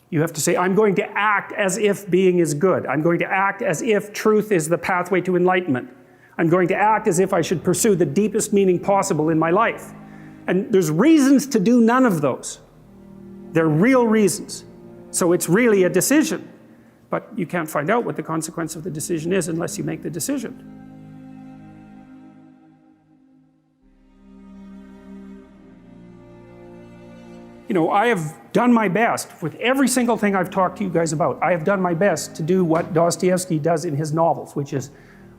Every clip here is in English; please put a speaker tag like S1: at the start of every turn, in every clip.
S1: You have to say, I'm going to act as if being is good. I'm going to act as if truth is the pathway to enlightenment. I'm going to act as if I should pursue the deepest meaning possible in my life. And there's reasons to do none of those. They're real reasons. So it's really a decision. But you can't find out what the consequence of the decision is unless you make the decision. You know, I have done my best with every single thing I've talked to you guys about. I have done my best to do what Dostoyevsky does in his novels, which is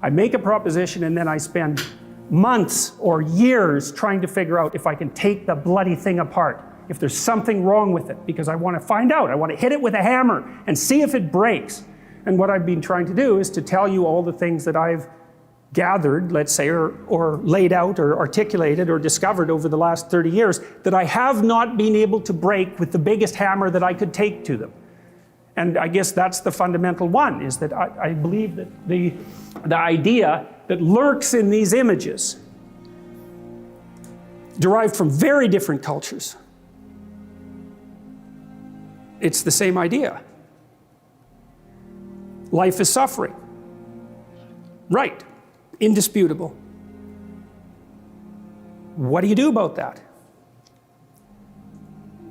S1: I make a proposition and then I spend months or years trying to figure out if I can take the bloody thing apart, if there's something wrong with it, because I want to find out. I want to hit it with a hammer and see if it breaks. And what I've been trying to do is to tell you all the things that I've gathered, let's say, or laid out or articulated or discovered over the last 30 years that I have not been able to break with the biggest hammer that I could take to them. And I guess that's the fundamental one, is that I believe that the idea that lurks in these images, derived from very different cultures, it's the same idea. Life is suffering. Right. Indisputable. What do you do about that?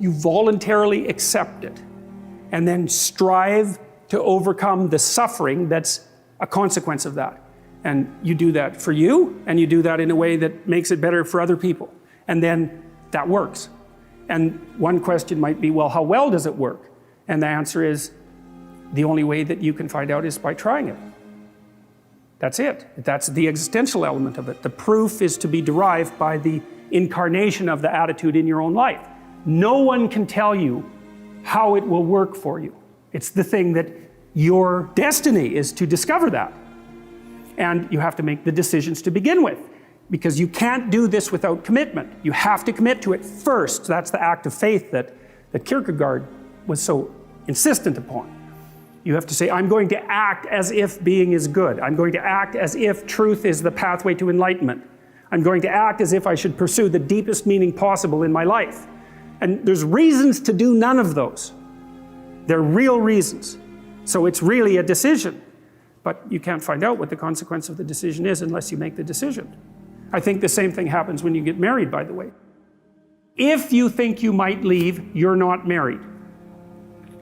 S1: You voluntarily accept it and then strive to overcome the suffering that's a consequence of that. And you do that for you, and you do that in a way that makes it better for other people. And then that works. And one question might be, well, how well does it work? And the answer is, the only way that you can find out is by trying it. That's it. That's the existential element of it. The proof is to be derived by the incarnation of the attitude in your own life. No one can tell you how it will work for you. It's the thing that your destiny is to discover that. And you have to make the decisions to begin with, because you can't do this without commitment. You have to commit to it first. That's the act of faith that Kierkegaard was so insistent upon. You have to say, I'm going to act as if being is good. I'm going to act as if truth is the pathway to enlightenment. I'm going to act as if I should pursue the deepest meaning possible in my life. And there's reasons to do none of those. They're real reasons. So it's really a decision. But you can't find out what the consequence of the decision is unless you make the decision. I think the same thing happens when you get married, by the way. If you think you might leave, you're not married.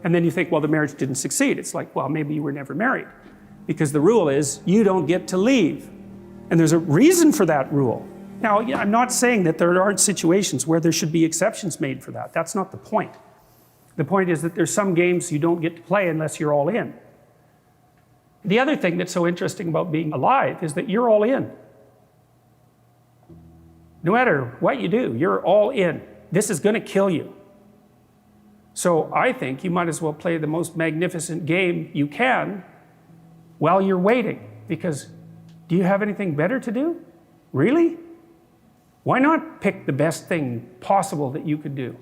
S1: And then you think, well, the marriage didn't succeed. It's like, well, maybe you were never married. Because the rule is, you don't get to leave. And there's a reason for that rule. Now, I'm not saying that there aren't situations where there should be exceptions made for that. That's not the point. The point is that there's some games you don't get to play unless you're all in. The other thing that's so interesting about being alive is that you're all in. No matter what you do, you're all in. This is going to kill you. So I think you might as well play the most magnificent game you can while you're waiting. Because do you have anything better to do? Really? Why not pick the best thing possible that you could do?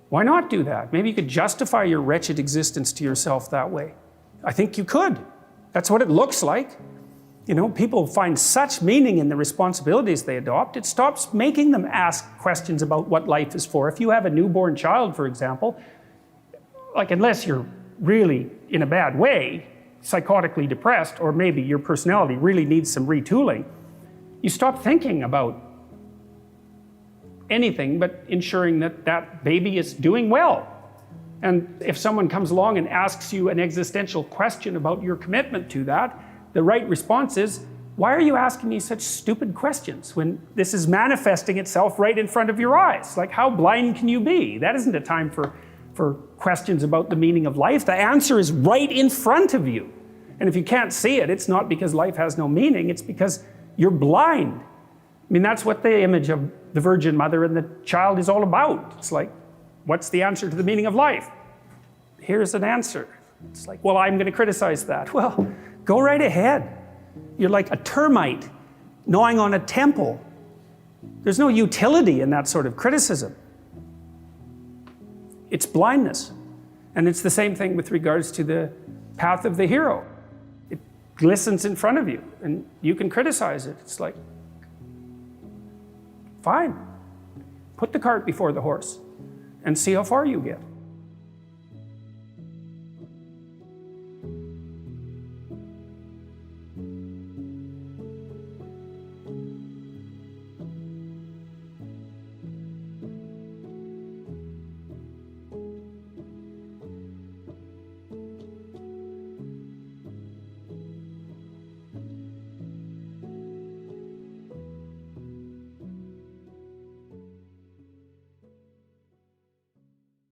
S1: Why not do that? Maybe you could justify your wretched existence to yourself that way. I think you could. That's what it looks like. You know, people find such meaning in the responsibilities they adopt, it stops making them ask questions about what life is for. If you have a newborn child, for example, like unless you're really in a bad way, psychotically depressed, or maybe your personality really needs some retooling, you stop thinking about anything but ensuring that that baby is doing well. And if someone comes along and asks you an existential question about your commitment to that, the right response is, why are you asking me such stupid questions when this is manifesting itself right in front of your eyes? Like, how blind can you be? That isn't a time for questions about the meaning of life. The answer is right in front of you. And if you can't see it, it's not because life has no meaning, it's because you're blind. I mean, that's what the image of the Virgin Mother and the child is all about. It's like, what's the answer to the meaning of life? Here's an answer. It's like, well, I'm going to criticize that. Well, go right ahead. You're like a termite gnawing on a temple. There's no utility in that sort of criticism. It's blindness. And it's the same thing with regards to the path of the hero. It glistens in front of you, and you can criticize it. It's like, fine. Put the cart before the horse and see how far you get.